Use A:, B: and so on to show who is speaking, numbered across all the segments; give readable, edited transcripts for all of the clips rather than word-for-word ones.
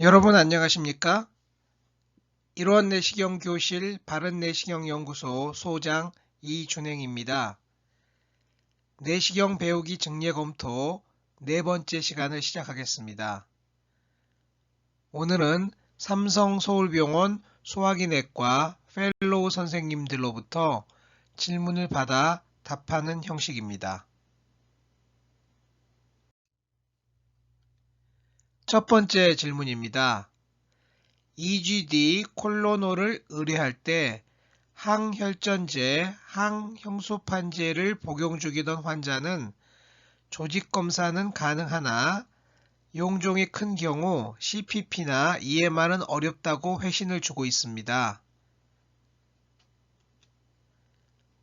A: 여러분 안녕하십니까? 1원 내시경 교실 바른내시경 연구소 소장 이준행입니다. 내시경 배우기 증례 검토 네 번째 시간을 시작하겠습니다. 오늘은 삼성서울병원 소화기내과 펠로우 선생님들로부터 질문을 받아 답하는 형식입니다. 첫 번째 질문입니다. EGD 콜로노를 의뢰할 때 항혈전제, 항형소판제를 복용 중이던 환자는 조직검사는 가능하나 용종이 큰 경우 CPP나 EMR은 어렵다고 회신을 주고 있습니다.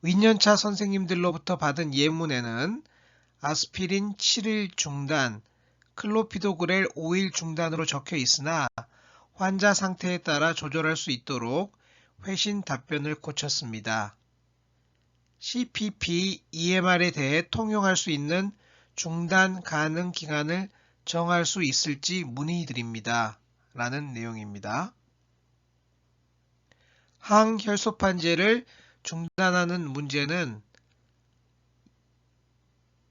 A: 윈년차 선생님들로부터 받은 예문에는 아스피린 7일 중단, 클로피도그렐 5일 중단으로 적혀 있으나 환자 상태에 따라 조절할 수 있도록 회신 답변을 고쳤습니다. CPP, EMR에 대해 통용할 수 있는 중단 가능 기간을 정할 수 있을지 문의드립니다. 라는 내용입니다. 항혈소판제를 중단하는 문제는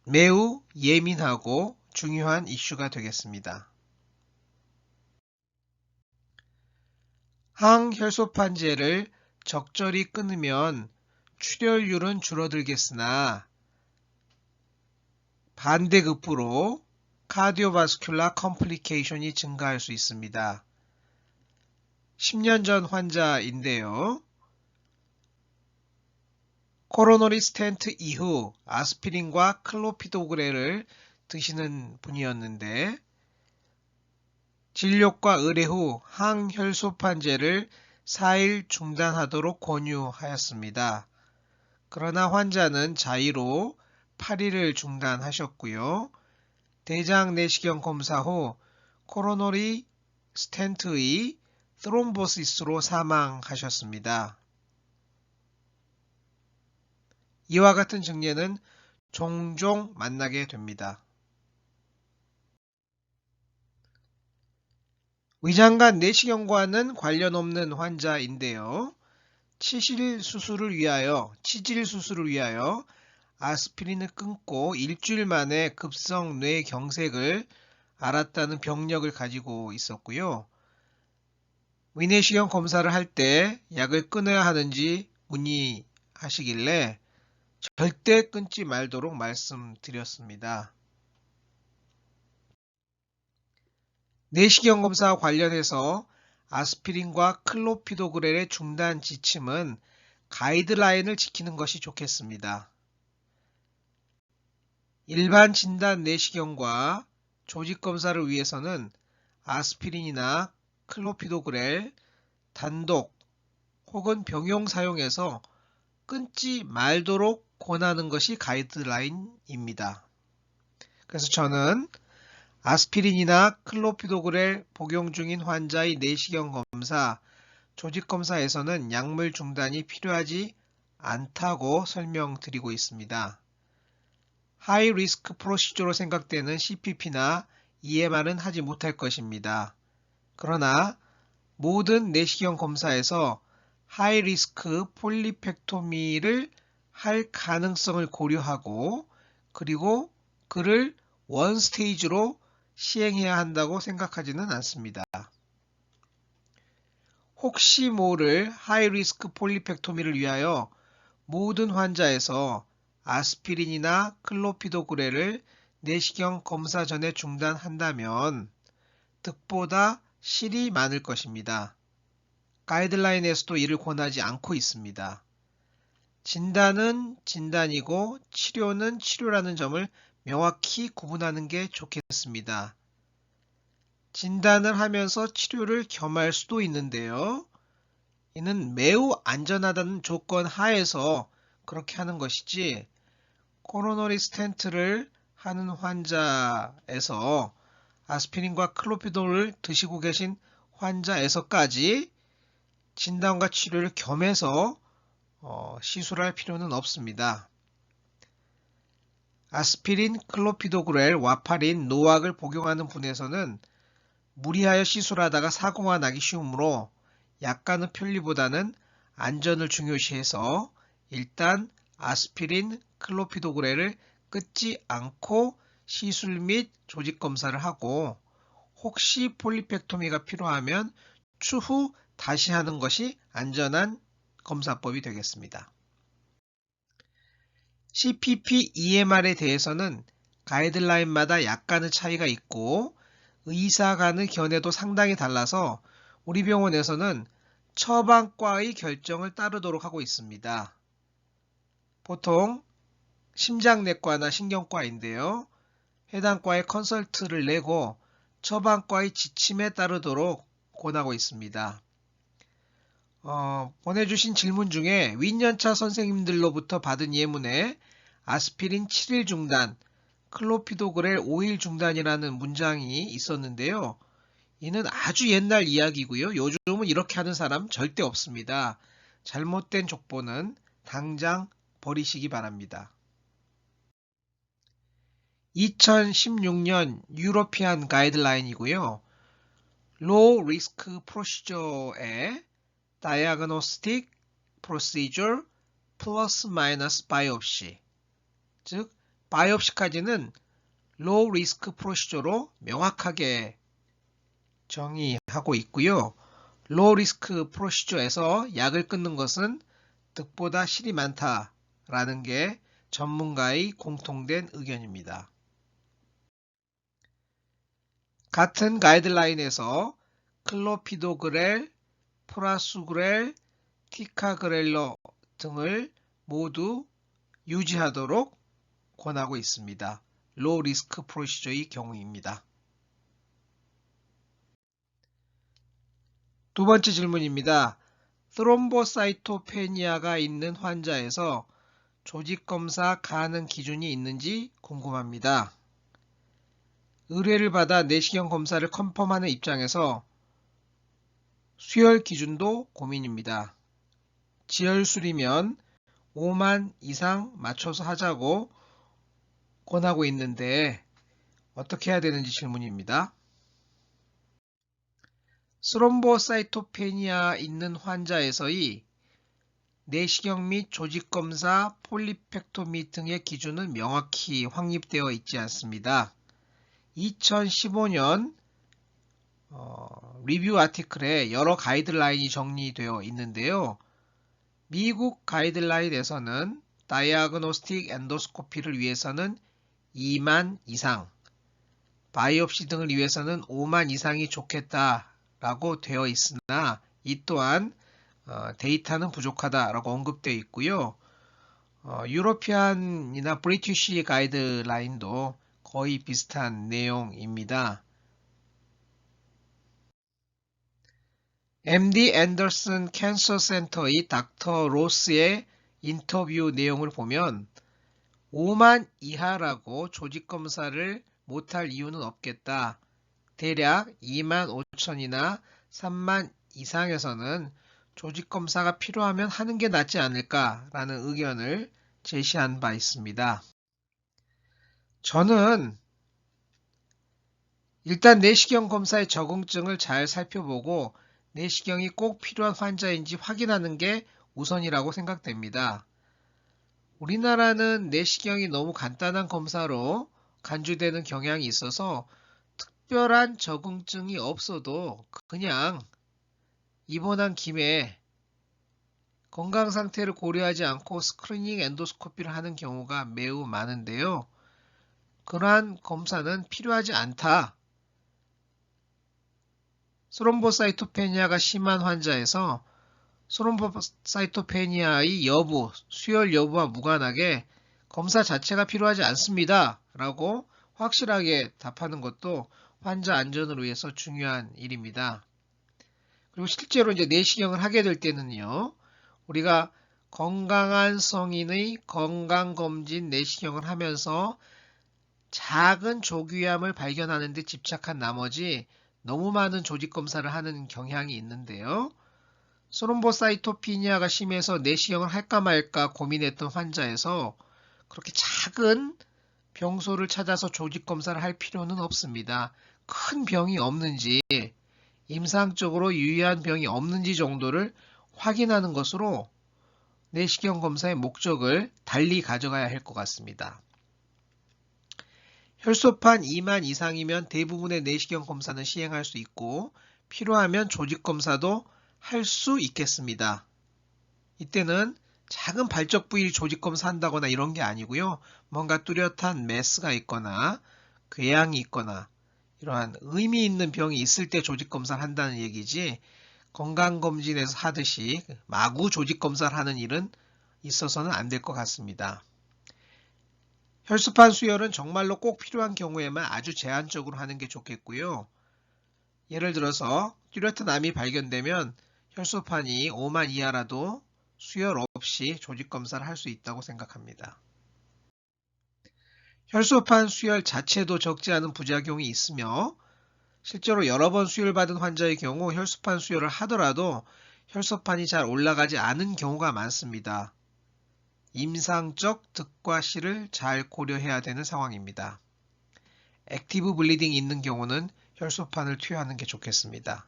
A: 매우 예민하고 중요한 이슈가 되겠습니다. 항혈소판제를 적절히 끊으면 출혈율은 줄어들겠으나 반대급부로 카디오바스큘라 컴플리케이션이 증가할 수 있습니다. 10년 전 환자인데요. 코로너리 스텐트 이후 아스피린과 클로피도그렐을 드시는 분이었는데 진료과 의뢰 후 항혈소판제를 4일 중단하도록 권유하였습니다. 그러나 환자는 자의로 8일을 중단하셨고요. 대장 내시경 검사 후 코로너리 스텐트의 트롬보시스로 사망하셨습니다. 이와 같은 증례는 종종 만나게 됩니다. 위장관 내시경과는 관련 없는 환자인데요. 치질 수술을 위하여 아스피린을 끊고 일주일 만에 급성 뇌경색을 앓았다는 병력을 가지고 있었고요. 위내시경 검사를 할 때 약을 끊어야 하는지 문의하시길래 절대 끊지 말도록 말씀드렸습니다. 내시경 검사와 관련해서 아스피린과 클로피도그렐의 중단 지침은 가이드라인을 지키는 것이 좋겠습니다. 일반 진단 내시경과 조직검사를 위해서는 아스피린이나 클로피도그렐 단독 혹은 병용 사용해서 끊지 말도록 권하는 것이 가이드라인입니다. 그래서 저는 아스피린이나 클로피도그렐 복용 중인 환자의 내시경 검사, 조직 검사에서는 약물 중단이 필요하지 않다고 설명드리고 있습니다. 하이 리스크 프로시저로 생각되는 CPP나 EMR은 하지 못할 것입니다. 그러나 모든 내시경 검사에서 하이 리스크 폴리펙토미를 할 가능성을 고려하고 그리고 그를 원 스테이지로 시행해야 한다고 생각하지는 않습니다. 혹시 모를 하이 리스크 폴리펙토미를 위하여 모든 환자에서 아스피린이나 클로피도그렐을 내시경 검사 전에 중단한다면 득보다 실이 많을 것입니다. 가이드라인에서도 이를 권하지 않고 있습니다. 진단은 진단이고 치료는 치료라는 점을 명확히 구분하는 게 좋겠습니다. 진단을 하면서 치료를 겸할 수도 있는데요. 이는 매우 안전하다는 조건 하에서 그렇게 하는 것이지 코로너리 스텐트를 하는 환자에서 아스피린과 클로피도를 드시고 계신 환자에서까지 진단과 치료를 겸해서 시술할 필요는 없습니다. 아스피린, 클로피도그렐, 와파린, 노악을 복용하는 분에서는 무리하여 시술하다가 사고가 나기 쉬우므로 약간의 편리보다는 안전을 중요시해서 일단 아스피린, 클로피도그렐을 끊지 않고 시술 및 조직 검사를 하고 혹시 폴리펙토미가 필요하면 추후 다시 하는 것이 안전한 검사법이 되겠습니다. CPP EMR에 대해서는 가이드라인마다 약간의 차이가 있고 의사 간의 견해도 상당히 달라서 우리 병원에서는 처방과의 결정을 따르도록 하고 있습니다. 보통 심장내과나 신경과인데요. 해당 과에 컨설트를 내고 처방과의 지침에 따르도록 권하고 있습니다. 보내주신 질문 중에 윈년차 선생님들로부터 받은 예문에 아스피린 7일 중단, 클로피도그렐 5일 중단이라는 문장이 있었는데요. 이는 아주 옛날 이야기고요. 요즘은 이렇게 하는 사람 절대 없습니다. 잘못된 족보는 당장 버리시기 바랍니다. 2016년 유로피안 가이드라인이고요. Low Risk Procedure의 Diagnostic Procedure Plus Minus Biopsy, 즉 바이옵시까지는 Low Risk Procedure로 명확하게 정의하고 있고요. Low Risk Procedure에서 약을 끊는 것은 득보다 실이 많다라는 게 전문가의 공통된 의견입니다. 같은 가이드라인에서 클로피도그렐, 프라수그렐, 티카그렐러 등을 모두 유지하도록 권하고 있습니다. 로우 리스크 프로시저의 경우입니다. 두 번째 질문입니다. 트롬보사이토페니아가 있는 환자에서 조직검사 가능 기준이 있는지 궁금합니다. 의뢰를 받아 내시경 검사를 컨펌하는 입장에서 수혈 기준도 고민입니다. 지혈술이면 5만 이상 맞춰서 하자고 권하고 있는데 어떻게 해야 되는지 질문입니다. 스롬보사이토페니아 있는 환자에서의 내시경 및 조직검사, 폴리펙토미 등의 기준은 명확히 확립되어 있지 않습니다. 2015년 리뷰 아티클에 여러 가이드라인이 정리되어 있는데요. 미국 가이드라인에서는 다이아그노스틱 엔도스코피를 위해서는 2만 이상, 바이옵시 등을 위해서는 5만 이상이 좋겠다라고 되어 있으나 이 또한 데이터는 부족하다라고 언급되어 있고요. 유로피안이나 브리티시 가이드라인도 거의 비슷한 내용입니다. MD 앤더슨 캔서 센터의 닥터 로스의 인터뷰 내용을 보면 5만 이하라고 조직검사를 못할 이유는 없겠다. 대략 2만 5천이나 3만 이상에서는 조직검사가 필요하면 하는 게 낫지 않을까라는 의견을 제시한 바 있습니다. 저는 일단 내시경 검사의 적응증을 잘 살펴보고 내시경이 꼭 필요한 환자인지 확인하는 게 우선이라고 생각됩니다. 우리나라는 내시경이 너무 간단한 검사로 간주되는 경향이 있어서 특별한 적응증이 없어도 그냥 입원한 김에 건강 상태를 고려하지 않고 스크리닝 엔도스코피를 하는 경우가 매우 많은데요. 그러한 검사는 필요하지 않다. 스롬보사이토페니아가 심한 환자에서 스롬보사이토페니아의 여부, 수혈 여부와 무관하게 검사 자체가 필요하지 않습니다. 라고 확실하게 답하는 것도 환자 안전을 위해서 중요한 일입니다. 그리고 실제로 이제 내시경을 하게 될 때는요, 우리가 건강한 성인의 건강검진 내시경을 하면서 작은 조기암을 발견하는 데 집착한 나머지 너무 많은 조직검사를 하는 경향이 있는데요. 스롬보사이토피니아가 심해서 내시경을 할까 말까 고민했던 환자에서 그렇게 작은 병소를 찾아서 조직검사를 할 필요는 없습니다. 큰 병이 없는지, 임상적으로 유의한 병이 없는지 정도를 확인하는 것으로 내시경 검사의 목적을 달리 가져가야 할 것 같습니다. 혈소판 2만 이상이면 대부분의 내시경 검사는 시행할 수 있고 필요하면 조직 검사도 할 수 있겠습니다. 이때는 작은 발적 부위 조직 검사한다거나 이런 게 아니고요. 뭔가 뚜렷한 메스가 있거나 궤양이 있거나 이러한 의미 있는 병이 있을 때 조직 검사를 한다는 얘기지, 건강검진에서 하듯이 마구 조직 검사를 하는 일은 있어서는 안 될 것 같습니다. 혈소판 수혈은 정말로 꼭 필요한 경우에만 아주 제한적으로 하는 게 좋겠고요. 예를 들어서 뚜렷한 암이 발견되면 혈소판이 5만 이하라도 수혈 없이 조직 검사를 할 수 있다고 생각합니다. 혈소판 수혈 자체도 적지 않은 부작용이 있으며 실제로 여러 번 수혈받은 환자의 경우 혈소판 수혈을 하더라도 혈소판이 잘 올라가지 않은 경우가 많습니다. 임상적 득과 실을 잘 고려해야 되는 상황입니다. 액티브 블리딩이 있는 경우는 혈소판을 투여하는 게 좋겠습니다.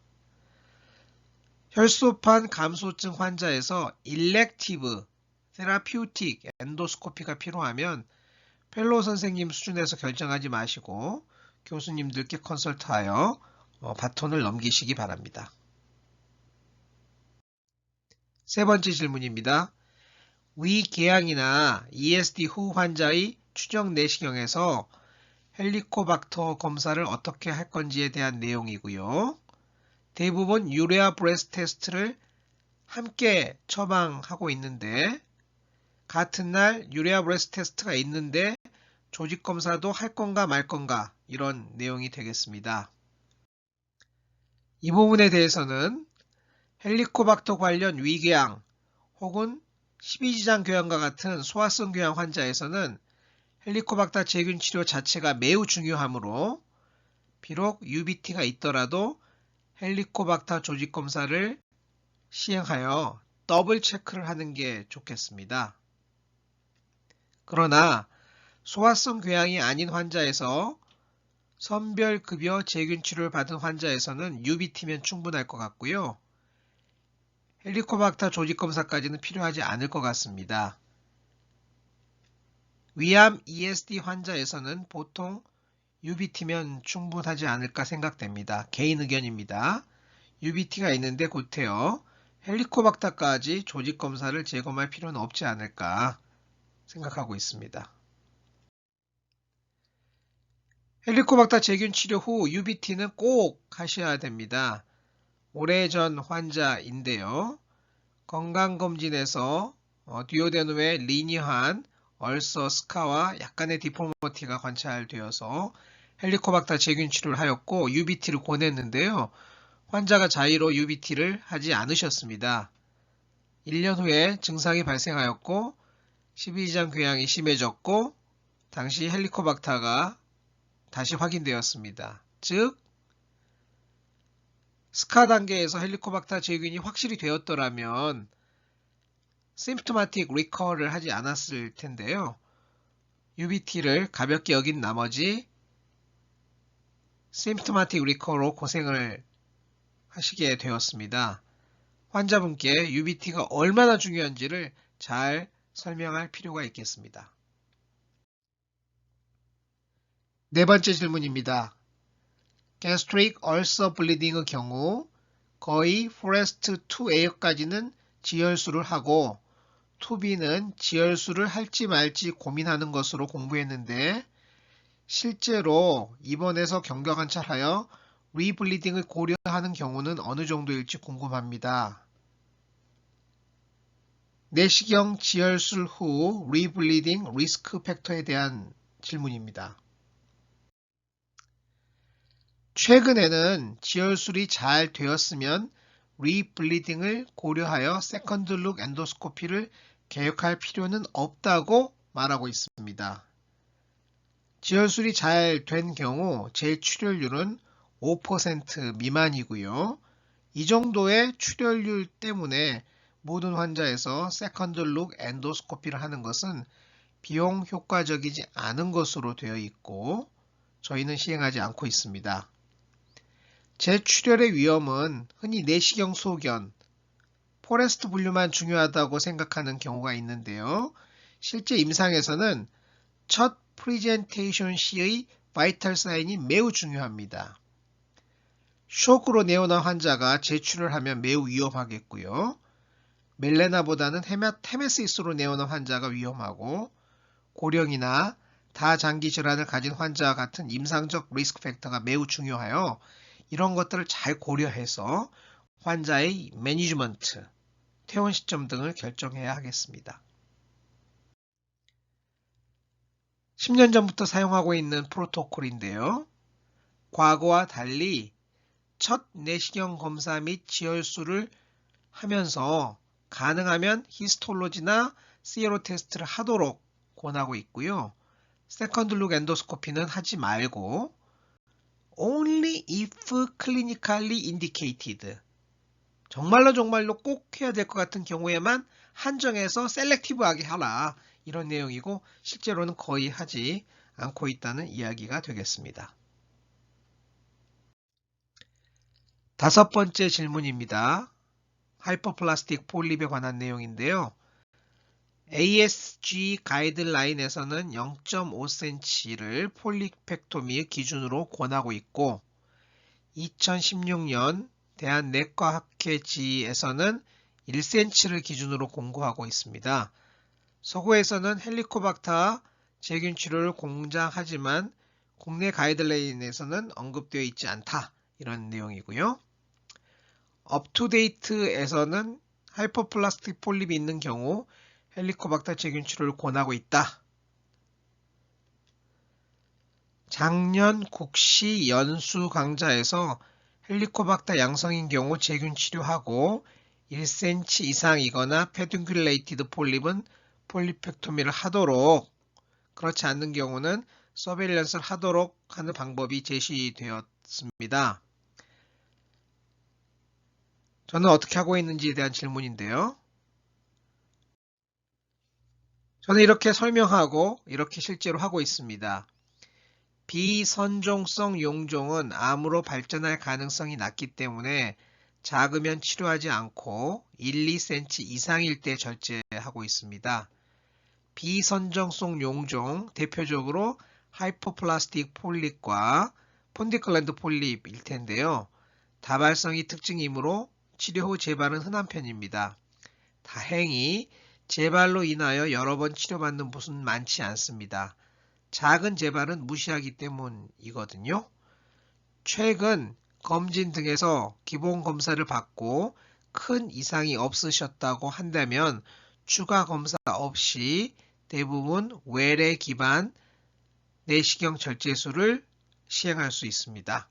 A: 혈소판 감소증 환자에서 일렉티브, 테라퓨틱 엔도스코피가 필요하면 펠로우 선생님 수준에서 결정하지 마시고 교수님들께 컨설트하여 바톤을 넘기시기 바랍니다. 세 번째 질문입니다. 위궤양이나 ESD 후 환자의 추정 내시경에서 헬리코박터 검사를 어떻게 할 건지에 대한 내용이고요. 대부분 유레아 브레스 테스트를 함께 처방하고 있는데 같은 날 유레아 브레스 테스트가 있는데 조직 검사도 할 건가 말 건가 이런 내용이 되겠습니다. 이 부분에 대해서는 헬리코박터 관련 위궤양 혹은 십이지장 궤양과 같은 소화성 궤양 환자에서는 헬리코박터 제균 치료 자체가 매우 중요하므로 비록 UBT가 있더라도 헬리코박터 조직 검사를 시행하여 더블 체크를 하는 게 좋겠습니다. 그러나 소화성 궤양이 아닌 환자에서 선별급여 제균 치료를 받은 환자에서는 UBT면 충분할 것 같고요. 헬리코박터 조직 검사까지는 필요하지 않을 것 같습니다. 위암 ESD 환자에서는 보통 UBT면 충분하지 않을까 생각됩니다. 개인 의견입니다. UBT가 있는데 곧해요 헬리코박터까지 조직 검사를 재검할 필요는 없지 않을까 생각하고 있습니다. 헬리코박터 제균 치료 후 UBT는 꼭 하셔야 됩니다. 오래전 환자인데요. 건강검진에서 듀오데노의 리니어한 얼서 스카와 약간의 디포머티가 관찰되어서 헬리코박터 제균 치료를 하였고 UBT를 권했는데요. 환자가 자의로 UBT를 하지 않으셨습니다. 1년 후에 증상이 발생하였고 12지장 궤양이 심해졌고 당시 헬리코박터가 다시 확인되었습니다. 즉 스카 단계에서 헬리코박터 제균이 확실히 되었더라면 심프토마틱 리커를 하지 않았을 텐데요. UBT를 가볍게 여긴 나머지 심프토마틱 리커로 고생을 하시게 되었습니다. 환자분께 UBT가 얼마나 중요한지를 잘 설명할 필요가 있겠습니다. 네 번째 질문입니다. gastric ulcer bleeding의 경우 거의 포레스트 2A까지는 지혈술을 하고 2B는 지혈술을 할지 말지 고민하는 것으로 공부했는데 실제로 입원해서 경과관찰하여 리블리딩을 고려하는 경우는 어느 정도일지 궁금합니다. 내시경 지혈술 후 리블리딩 리스크 팩터에 대한 질문입니다. 최근에는 지혈술이 잘 되었으면 리블리딩을 고려하여 세컨드 룩 엔도스코피를 계획할 필요는 없다고 말하고 있습니다. 지혈술이 잘 된 경우 재출혈률은 5% 미만이고요. 이 정도의 출혈률 때문에 모든 환자에서 세컨드 룩 엔도스코피를 하는 것은 비용 효과적이지 않은 것으로 되어 있고 저희는 시행하지 않고 있습니다. 재출혈의 위험은 흔히 내시경 소견, 포레스트 분류만 중요하다고 생각하는 경우가 있는데요. 실제 임상에서는 첫 프리젠테이션 시의 바이탈 사인이 매우 중요합니다. 쇼크로 내원한 환자가 재출혈을 하면 매우 위험하겠고요. 멜레나보다는 헤메시스로 내원한 환자가 위험하고 고령이나 다장기 질환을 가진 환자와 같은 임상적 리스크 팩터가 매우 중요하여 이런 것들을 잘 고려해서 환자의 매니지먼트, 퇴원 시점 등을 결정해야 하겠습니다. 10년 전부터 사용하고 있는 프로토콜인데요. 과거와 달리 첫 내시경 검사 및 지혈수를 하면서 가능하면 히스톨로지나 시에로 테스트를 하도록 권하고 있고요. 세컨드 룩 엔도스코피는 하지 말고 only if clinically indicated 정말로 꼭 해야 될 것 같은 경우에만 한정해서 셀렉티브하게 하라 이런 내용이고 실제로는 거의 하지 않고 있다는 이야기가 되겠습니다. 다섯 번째 질문입니다. 하이퍼플라스틱 폴립에 관한 내용인데요. ASG 가이드라인에서는 0.5cm를 폴립팩토미 기준으로 권하고 있고 2016년 대한내과학회지에서는 1cm를 기준으로 공고하고 있습니다. 서구에서는 헬리코박터 제균 치료를 공장하지만 국내 가이드라인에서는 언급되어 있지 않다 이런 내용이고요. 업투데이트에서는 하이퍼플라스틱 폴립이 있는 경우 헬리코박터 제균 치료를 권하고 있다. 작년 국시 연수 강좌에서 헬리코박터 양성인 경우 제균 치료하고 1cm 이상이거나 페듐큘레이티드 폴립은 폴립팩토미를 하도록, 그렇지 않는 경우는 서베일런스를 하도록 하는 방법이 제시되었습니다. 저는 어떻게 하고 있는지에 대한 질문인데요. 저는 이렇게 설명하고 이렇게 실제로 하고 있습니다. 비선종성 용종은 암으로 발전할 가능성이 낮기 때문에 작으면 치료하지 않고 1, 2cm 이상일 때 절제하고 있습니다. 비선종성 용종 대표적으로 하이퍼플라스틱 폴립과 폰디클랜드 폴립일 텐데요. 다발성이 특징이므로 치료 후 재발은 흔한 편입니다. 다행히 재발로 인하여 여러 번 치료받는 분은 많지 않습니다. 작은 재발은 무시하기 때문이거든요. 최근 검진 등에서 기본 검사를 받고 큰 이상이 없으셨다고 한다면 추가 검사 없이 대부분 외래 기반 내시경 절제술을 시행할 수 있습니다.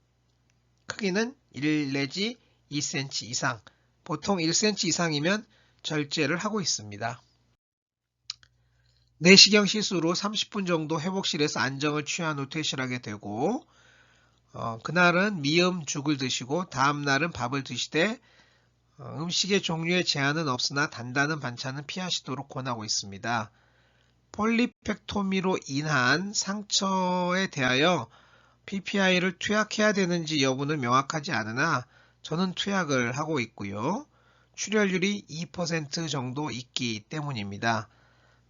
A: 크기는 1 내지 2cm 이상, 보통 1cm 이상이면 절제를 하고 있습니다. 내시경 시술 후 30분 정도 회복실에서 안정을 취한 후 퇴실하게 되고 그날은 미음죽을 드시고 다음날은 밥을 드시되 음식의 종류에 제한은 없으나 단단한 반찬은 피하시도록 권하고 있습니다. 폴립팩토미로 인한 상처에 대하여 PPI를 투약해야 되는지 여부는 명확하지 않으나 저는 투약을 하고 있고요. 출혈률이 2% 정도 있기 때문입니다.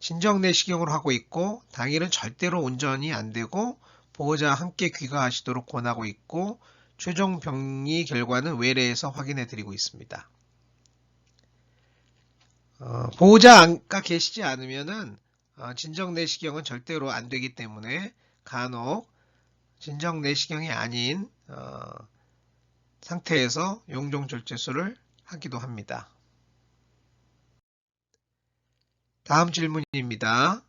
A: 진정 내시경으로 하고 있고 당일은 절대로 운전이 안 되고 보호자와 함께 귀가하시도록 권하고 있고 최종 병리 결과는 외래에서 확인해 드리고 있습니다. 보호자가 계시지 않으면은 진정 내시경은 절대로 안 되기 때문에 간혹 진정 내시경이 아닌 상태에서 용종 절제술을 하기도 합니다. 다음 질문입니다.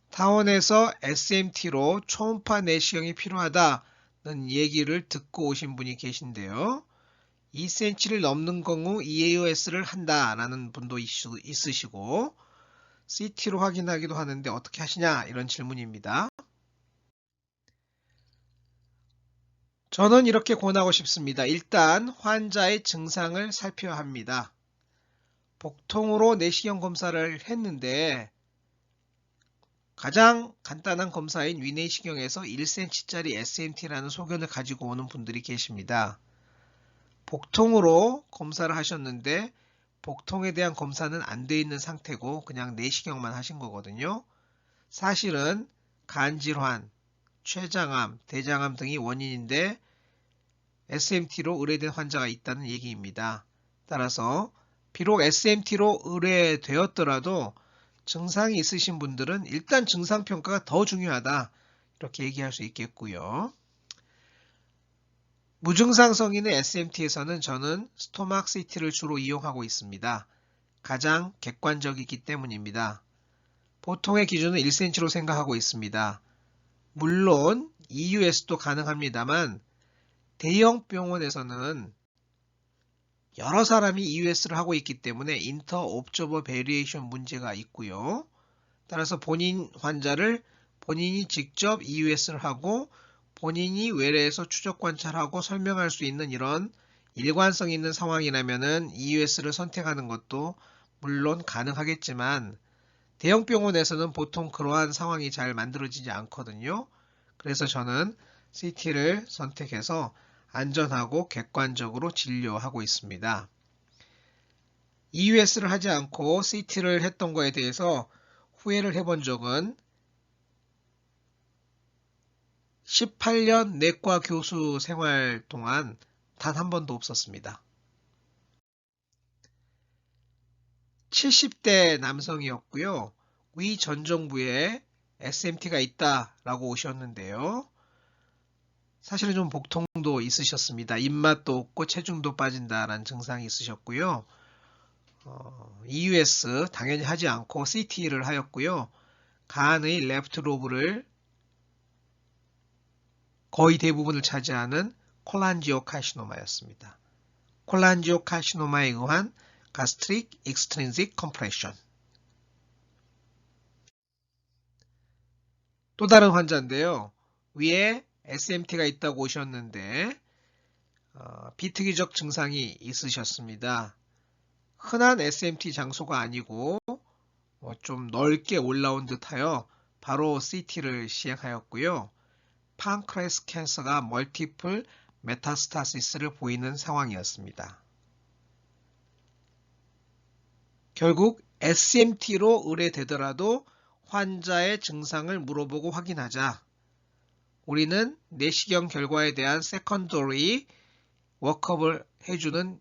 A: 타원에서 SMT로 초음파 내시경이 필요하다는 얘기를 듣고 오신 분이 계신데요. 2cm를 넘는 경우 EAOS를 한다라는 분도 있으시고 CT로 확인하기도 하는데 어떻게 하시냐 이런 질문입니다. 저는 이렇게 권하고 싶습니다. 일단 환자의 증상을 살펴야 합니다. 복통으로 내시경 검사를 했는데 가장 간단한 검사인 위내시경에서 1cm짜리 SMT라는 소견을 가지고 오는 분들이 계십니다. 복통으로 검사를 하셨는데 복통에 대한 검사는 안 돼 있는 상태고 그냥 내시경만 하신 거거든요. 사실은 간질환, 췌장암, 대장암 등이 원인인데 SMT로 의뢰된 환자가 있다는 얘기입니다. 따라서 비록 SMT로 의뢰되었더라도 증상이 있으신 분들은 일단 증상평가가 더 중요하다. 이렇게 얘기할 수 있겠고요. 무증상 성인의 SMT에서는 저는 스토막 CT를 주로 이용하고 있습니다. 가장 객관적이기 때문입니다. 보통의 기준은 1cm로 생각하고 있습니다. 물론 EUS도 가능합니다만 대형 병원에서는 여러 사람이 EUS를 하고 있기 때문에 인터옵저버 베리에이션 문제가 있고요. 따라서 본인 환자를 본인이 직접 EUS를 하고 본인이 외래에서 추적 관찰하고 설명할 수 있는 이런 일관성 있는 상황이라면 EUS를 선택하는 것도 물론 가능하겠지만 대형 병원에서는 보통 그러한 상황이 잘 만들어지지 않거든요. 그래서 저는 CT를 선택해서 안전하고 객관적으로 진료하고 있습니다. EUS를 하지 않고 CT를 했던 거에 대해서 후회를 해본 적은 18년 내과 교수 생활 동안 단 한 번도 없었습니다. 70대 남성이었고요. 위 전 정부에 SMT가 있다라고 오셨는데요. 사실은 좀 복통도 있으셨습니다. 입맛도 없고 체중도 빠진다라는 증상이 있으셨고요. EUS 당연히 하지 않고 CT를 하였고요. 간의 레프트 로브를 거의 대부분을 차지하는 콜란지오카시노마였습니다. 콜란지오카시노마에 의한 가스트릭 익스트린식 컴프레션. 또 다른 환자인데요. 위에 SMT가 있다고 오셨는데 비특이적 증상이 있으셨습니다. 흔한 SMT 장소가 아니고 좀 넓게 올라온 듯하여 바로 CT를 시행하였고요. 판크레스 캔서가 멀티플 메타스타시스를 보이는 상황이었습니다. 결국 SMT로 의뢰되더라도 환자의 증상을 물어보고 확인하자. 우리는 내시경 결과에 대한 세컨더리 워크업을 해주는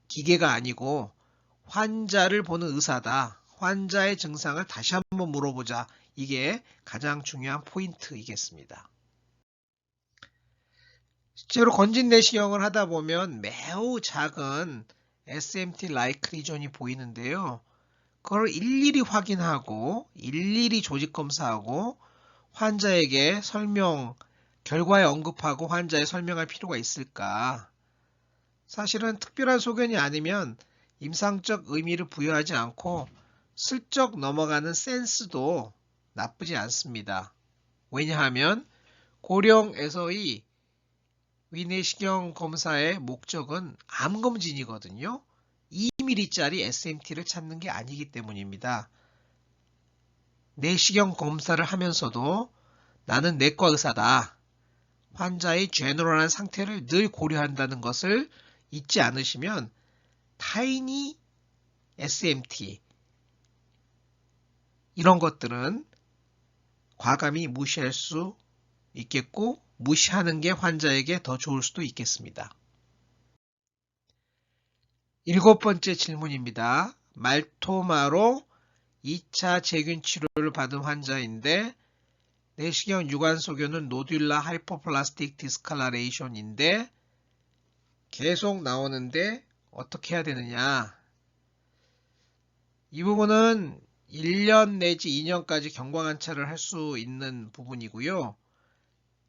A: 기계가 아니고 환자를 보는 의사다. 환자의 증상을 다시 한번 물어보자. 이게 가장 중요한 포인트이겠습니다. 실제로 건진 내시경을 하다 보면 매우 작은 SMT 라이크 리전이 보이는데요. 그걸 일일이 확인하고 일일이 조직 검사하고 환자에게 결과에 언급하고 환자에 설명할 필요가 있을까? 사실은 특별한 소견이 아니면 임상적 의미를 부여하지 않고 슬쩍 넘어가는 센스도 나쁘지 않습니다. 왜냐하면 고령에서의 위내시경 검사의 목적은 암검진이거든요. 2mm짜리 SMT를 찾는 게 아니기 때문입니다. 내시경 검사를 하면서도 나는 내과 의사다. 환자의 제너럴한 상태를 늘 고려한다는 것을 잊지 않으시면 타이니 SMT 이런 것들은 과감히 무시할 수 있겠고 무시하는 게 환자에게 더 좋을 수도 있겠습니다. 7번째 질문입니다. 말토마로 2차 제균 치료를 받은 환자인데 내시경 유관 소견은 노듈라 하이퍼플라스틱 디스컬러레이션인데 계속 나오는데 어떻게 해야 되느냐. 이 부분은 1년 내지 2년까지 경과관찰을 할 수 있는 부분이고요.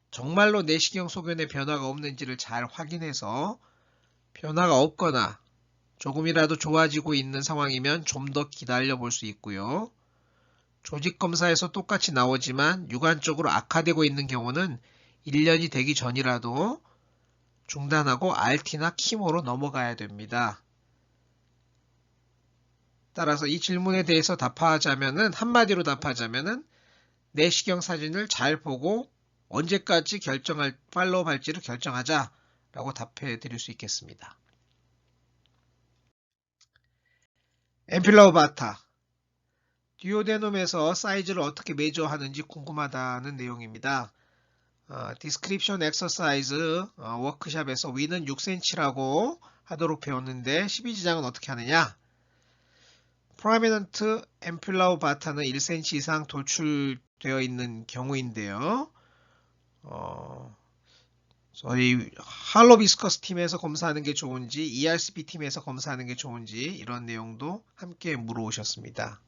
A: 정말로 내시경 소견에 변화가 없는지를 잘 확인해서 변화가 없거나 조금이라도 좋아지고 있는 상황이면 좀 더 기다려 볼 수 있고요. 조직검사에서 똑같이 나오지만 유관적으로 악화되고 있는 경우는 1년이 되기 전이라도 중단하고 RT나 키모로 넘어가야 됩니다. 따라서 이 질문에 대해서 한마디로 답하자면은 내시경 사진을 잘 보고 언제까지 팔로우업 할지를 결정하자 라고 답해 드릴 수 있겠습니다. 엠필라오바타 듀오데놈에서 사이즈를 어떻게 메저하는지 궁금하다는 내용입니다. 디스크립션 엑서사이즈 워크샵에서 위는 6cm라고 하도록 배웠는데 12지장은 어떻게 하느냐? 프로미넌트 엠필라오바타는 1cm 이상 돌출되어 있는 경우인데요. 저희 할로비스커스 팀에서 검사하는 게 좋은지 ERCP 팀에서 검사하는 게 좋은지 이런 내용도 함께 물어오셨습니다.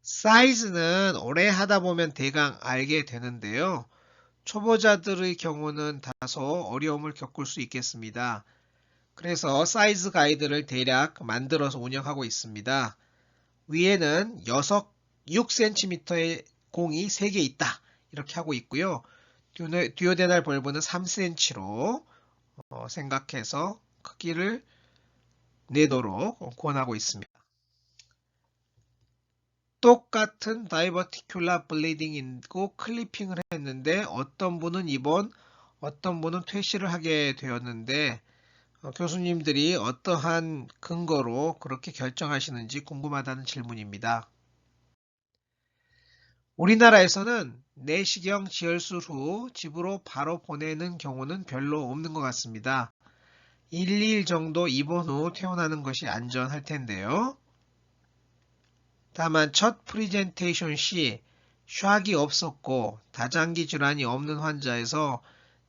A: 사이즈는 오래 하다 보면 대강 알게 되는데요. 초보자들의 경우는 다소 어려움을 겪을 수 있겠습니다. 그래서 사이즈 가이드를 대략 만들어서 운영하고 있습니다. 위에는 6cm의 공이 3개 있다 이렇게 하고 있고요. 듀오데날 벌브는 3cm로 생각해서 크기를 내도록 권하고 있습니다. 똑같은 다이버티큘라 블리딩이고 클리핑을 했는데 어떤 분은 입원, 어떤 분은 퇴실을 하게 되었는데 교수님들이 어떠한 근거로 그렇게 결정하시는지 궁금하다는 질문입니다. 우리나라에서는 내시경 지혈술 후 집으로 바로 보내는 경우는 별로 없는 것 같습니다. 1, 2일 정도 입원 후 퇴원하는 것이 안전할 텐데요. 다만 첫 프리젠테이션 시 샥이 없었고 다장기 질환이 없는 환자에서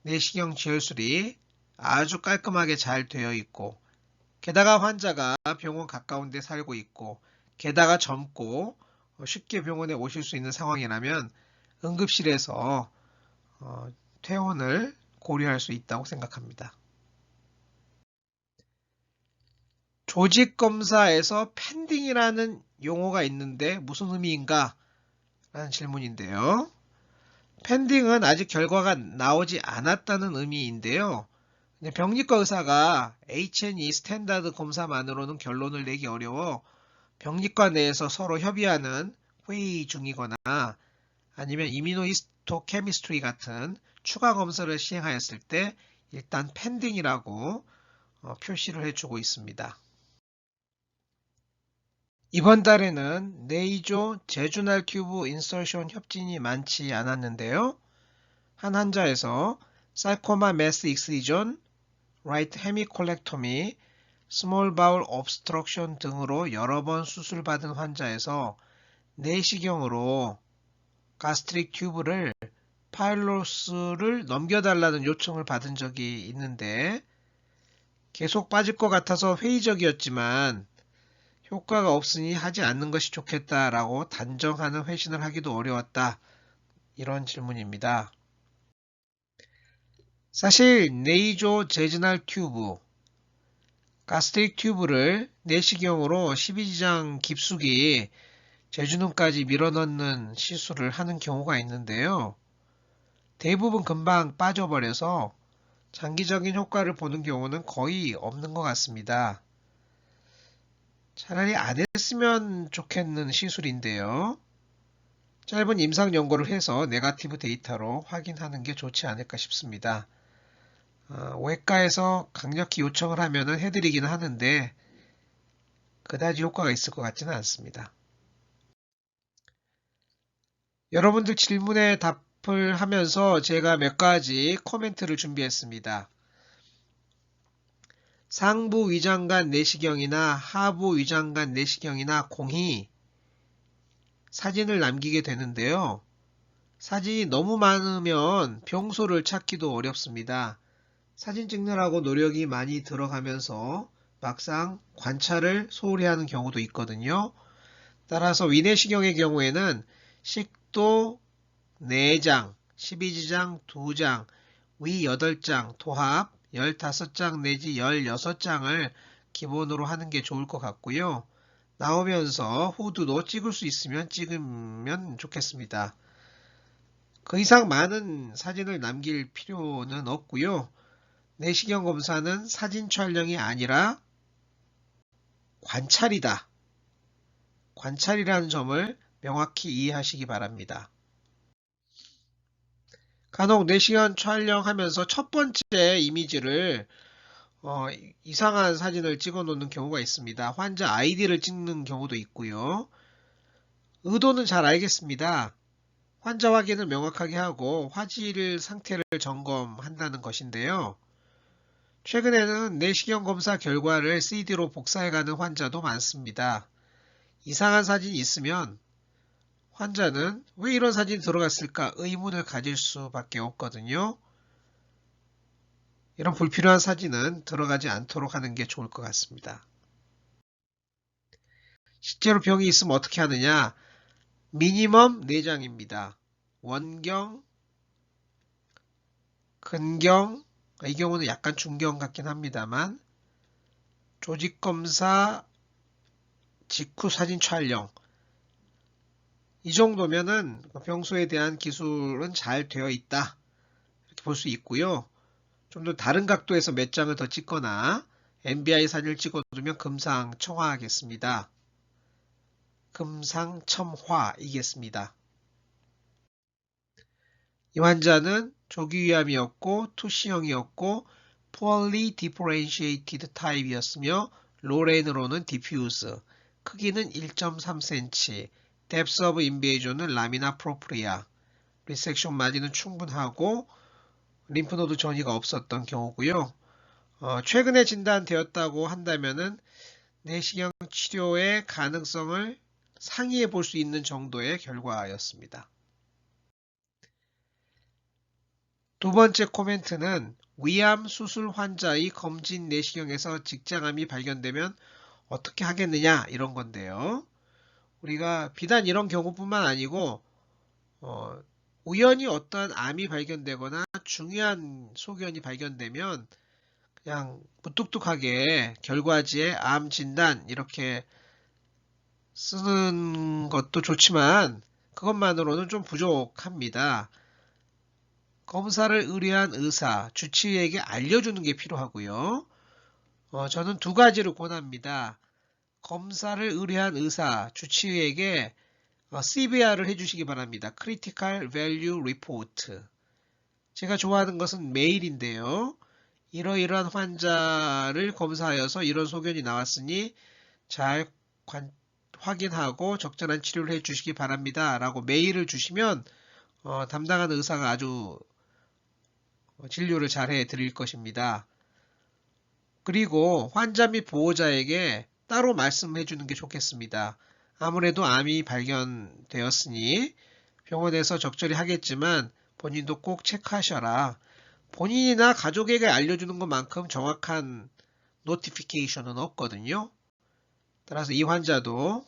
A: 내시경 지혈술이 아주 깔끔하게 잘 되어 있고 게다가 환자가 병원 가까운 데 살고 있고 게다가 젊고 쉽게 병원에 오실 수 있는 상황이라면 응급실에서 퇴원을 고려할 수 있다고 생각합니다. 조직검사에서 펜딩이라는 용어가 있는데 무슨 의미인가? 라는 질문인데요. 펜딩은 아직 결과가 나오지 않았다는 의미인데요. 병리과 의사가 H&E 스탠다드 검사만으로는 결론을 내기 어려워 병리과 내에서 서로 협의하는 회의 중이거나 아니면 이뮤노히스토케미스트리 같은 추가 검사를 시행하였을 때 일단 펜딩이라고 표시를 해주고 있습니다. 이번 달에는 네이조 제주날 튜브 인서션 협진이 많지 않았는데요. 한 환자에서 사이코마 매스 익스리전, 라이트 헤미콜렉토미, 스몰 바울 옵스트럭션 등으로 여러 번 수술받은 환자에서 내시경으로 가스트릭 튜브를 파일로스를 넘겨달라는 요청을 받은 적이 있는데 계속 빠질 것 같아서 회의적이었지만 효과가 없으니 하지 않는 것이 좋겠다라고 단정하는 회신을 하기도 어려웠다. 이런 질문입니다. 사실 네이조 제즈날 튜브, 가스트릭 튜브를 내시경으로 12지장 깊숙이 제주눈까지 밀어넣는 시술을 하는 경우가 있는데요. 대부분 금방 빠져버려서 장기적인 효과를 보는 경우는 거의 없는 것 같습니다. 차라리 안 했으면 좋겠는 시술인데요. 짧은 임상 연구를 해서 네거티브 데이터로 확인하는 게 좋지 않을까 싶습니다. 외과에서 강력히 요청을 하면 해드리기는 하는데 그다지 효과가 있을 것 같지는 않습니다. 여러분들 질문에 답을 하면서 제가 몇 가지 코멘트를 준비했습니다. 상부 위장관 내시경이나 하부 위장관 내시경이나 공히 사진을 남기게 되는데요. 사진이 너무 많으면 병소를 찾기도 어렵습니다. 사진 찍느라고 노력이 많이 들어가면서 막상 관찰을 소홀히 하는 경우도 있거든요. 따라서 위내시경의 경우에는 식도 4장, 12지장 2장, 위 8장, 도합 15장 내지 16장을 기본으로 하는 게 좋을 것 같고요. 나오면서 후드도 찍을 수 있으면 찍으면 좋겠습니다. 그 이상 많은 사진을 남길 필요는 없고요. 내시경 검사는 사진 촬영이 아니라 관찰이다. 관찰이라는 점을 명확히 이해하시기 바랍니다. 간혹 내시경 촬영하면서 첫 번째 이미지를 이상한 사진을 찍어 놓는 경우가 있습니다. 환자 아이디를 찍는 경우도 있고요. 의도는 잘 알겠습니다. 환자 확인을 명확하게 하고 화질 상태를 점검한다는 것인데요. 최근에는 내시경 검사 결과를 CD로 복사해가는 환자도 많습니다. 이상한 사진이 있으면 환자는 왜 이런 사진이 들어갔을까 의문을 가질 수밖에 없거든요. 이런 불필요한 사진은 들어가지 않도록 하는 게 좋을 것 같습니다. 실제로 병이 있으면 어떻게 하느냐? 미니멈 4장입니다. 원경, 근경, 이 경우는 약간 중경 같긴 합니다만 조직검사 직후 사진 촬영 이 정도면은 병소에 대한 기술은 잘 되어 있다 이렇게 볼 수 있고요. 좀 더 다른 각도에서 몇 장을 더 찍거나 MBI 사진을 찍어두면 금상첨화하겠습니다. 금상첨화이겠습니다. 이 환자는 조기위암이었고 투시형이었고 poorly differentiated 타입이었으며 로렌으로는 diffuse, 크기는 1.3cm, depth of invasion은 lamina propria, 리섹션 마진은 충분하고 림프노드 전이가 없었던 경우고요. 최근에 진단되었다고 한다면은 내시경 치료의 가능성을 상의해 볼 수 있는 정도의 결과였습니다. 두 번째 코멘트는 위암 수술 환자의 검진 내시경에서 직장암이 발견되면 어떻게 하겠느냐 이런 건데요. 우리가 비단 이런 경우뿐만 아니고 우연히 어떠한 암이 발견되거나 중요한 소견이 발견되면 그냥 무뚝뚝하게 결과지에 암 진단 이렇게 쓰는 것도 좋지만 그것만으로는 좀 부족합니다. 검사를 의뢰한 의사, 주치의에게 알려주는 게 필요하고요. 저는 두 가지를 권합니다. 검사를 의뢰한 의사, 주치의에게 CVR을 해주시기 바랍니다. Critical Value Report. 제가 좋아하는 것은 메일인데요. 이러이러한 환자를 검사하여서 이런 소견이 나왔으니 잘 확인하고 적절한 치료를 해주시기 바랍니다. 라고 메일을 주시면 담당하는 의사가 아주 진료를 잘 해드릴 것입니다. 그리고 환자 및 보호자에게 따로 말씀해 주는 게 좋겠습니다. 아무래도 암이 발견되었으니 병원에서 적절히 하겠지만 본인도 꼭 체크하셔라. 본인이나 가족에게 알려주는 것만큼 정확한 노티피케이션은 없거든요. 따라서 이 환자도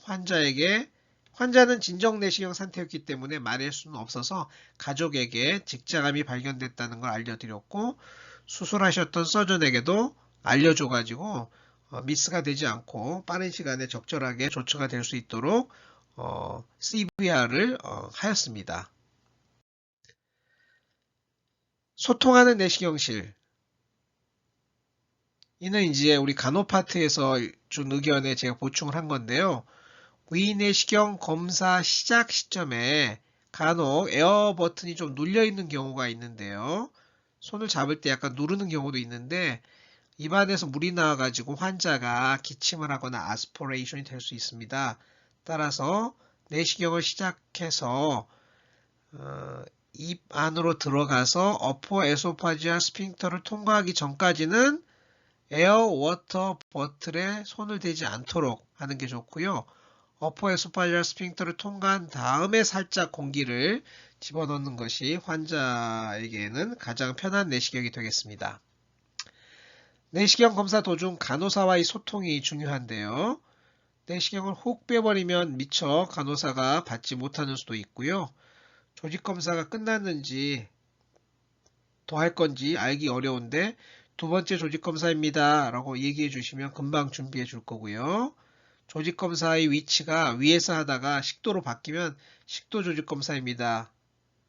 A: 환자는 진정 내시경 상태였기 때문에 말할 수는 없어서 가족에게 직장암이 발견됐다는 걸 알려드렸고 수술하셨던 서전에게도 알려줘가지고 미스가 되지 않고 빠른 시간에 적절하게 조처가 될 수 있도록 CVR을 하였습니다. 소통하는 내시경실. 이는 이제 우리 간호 파트에서 준 의견에 제가 보충을 한 건데요. 위내시경 검사 시작 시점에 간혹 에어 버튼이 좀 눌려 있는 경우가 있는데요. 손을 잡을 때 약간 누르는 경우도 있는데 입안에서 물이 나와가지고 환자가 기침을 하거나 아스피레이션이 될 수 있습니다. 따라서 내시경을 시작해서 입 안으로 들어가서 어퍼 에소파지아 스핑터를 통과하기 전까지는 에어 워터 버틀에 손을 대지 않도록 하는 게 좋고요. 어퍼 에소파지아 스핑터를 통과한 다음에 살짝 공기를 집어넣는 것이 환자에게는 가장 편한 내시경이 되겠습니다. 내시경 검사 도중 간호사와의 소통이 중요한데요. 내시경을 훅 빼버리면 미처 간호사가 받지 못하는 수도 있고요. 조직검사가 끝났는지 더 할 건지 알기 어려운데 두 번째 조직검사입니다 라고 얘기해 주시면 금방 준비해 줄 거고요. 조직검사의 위치가 위에서 하다가 식도로 바뀌면 식도 조직검사입니다.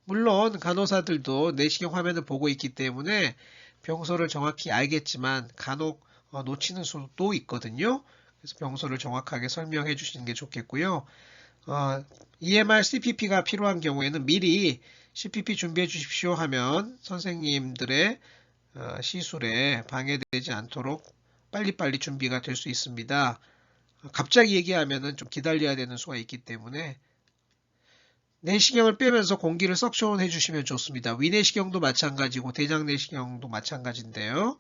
A: 물론 간호사들도 내시경 화면을 보고 있기 때문에 병소를 정확히 알겠지만 간혹 놓치는 수도 있거든요. 그래서 병소를 정확하게 설명해 주시는 게 좋겠고요. EMR CPP가 필요한 경우에는 미리 CPP 준비해 주십시오 하면 선생님들의 시술에 방해되지 않도록 빨리빨리 준비가 될 수 있습니다. 갑자기 얘기하면은 좀 기다려야 되는 수가 있기 때문에 내시경을 빼면서 공기를 석션해 주시면 좋습니다. 위내시경도 마찬가지고 대장내시경도 마찬가지인데요.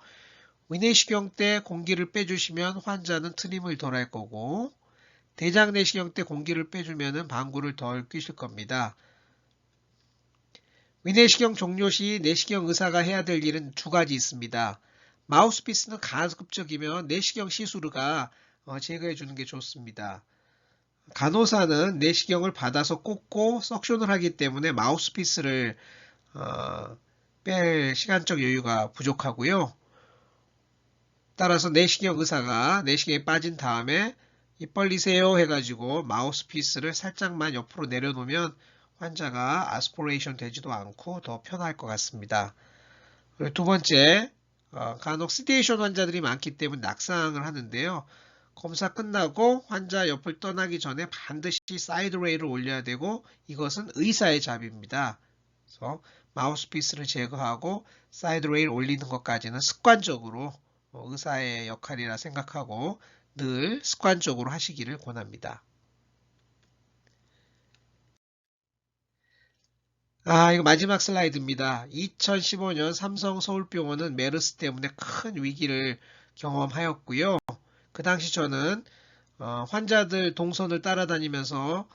A: 위내시경 때 공기를 빼주시면 환자는 트림을 덜 할 거고 대장내시경 때 공기를 빼주면 방구를 덜 뀌실 겁니다. 위내시경 종료 시 내시경 의사가 해야 될 일은 두 가지 있습니다. 마우스피스는 가급적이면 내시경 시술가 제거해 주는 게 좋습니다. 간호사는 내시경을 받아서 꽂고 석션을 하기 때문에 마우스피스를 뺄 시간적 여유가 부족하고요. 따라서 내시경 의사가 내시경에 빠진 다음에 입 벌리세요 해가지고 마우스피스를 살짝만 옆으로 내려놓으면 환자가 아스피레이션 되지도 않고 더 편할 것 같습니다. 그리고 두 번째, 간혹 시데이션 환자들이 많기 때문에 낙상을 하는데요. 검사 끝나고 환자 옆을 떠나기 전에 반드시 사이드 레일을 올려야 되고 이것은 의사의 잡입니다. 그래서 마우스피스를 제거하고 사이드 레일 올리는 것까지는 습관적으로 의사의 역할이라 생각하고 늘 습관적으로 하시기를 권합니다. 이거 마지막 슬라이드입니다. 2015년 삼성 서울병원은 메르스 때문에 큰 위기를 경험하였고요. 그 당시 저는 환자들 동선을 따라다니면서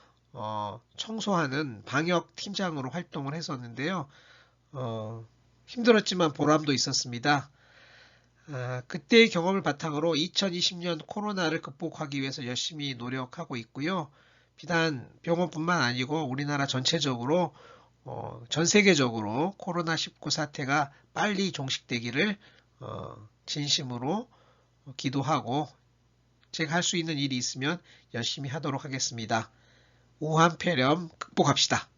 A: 청소하는 방역 팀장으로 활동을 했었는데요. 힘들었지만 보람도 있었습니다. 그때의 경험을 바탕으로 2020년 코로나를 극복하기 위해서 열심히 노력하고 있고요. 비단 병원뿐만 아니고 우리나라 전체적으로 전 세계적으로 코로나19 사태가 빨리 종식되기를 진심으로 기도하고 제가 할 수 있는 일이 있으면 열심히 하도록 하겠습니다. 우한 폐렴 극복합시다.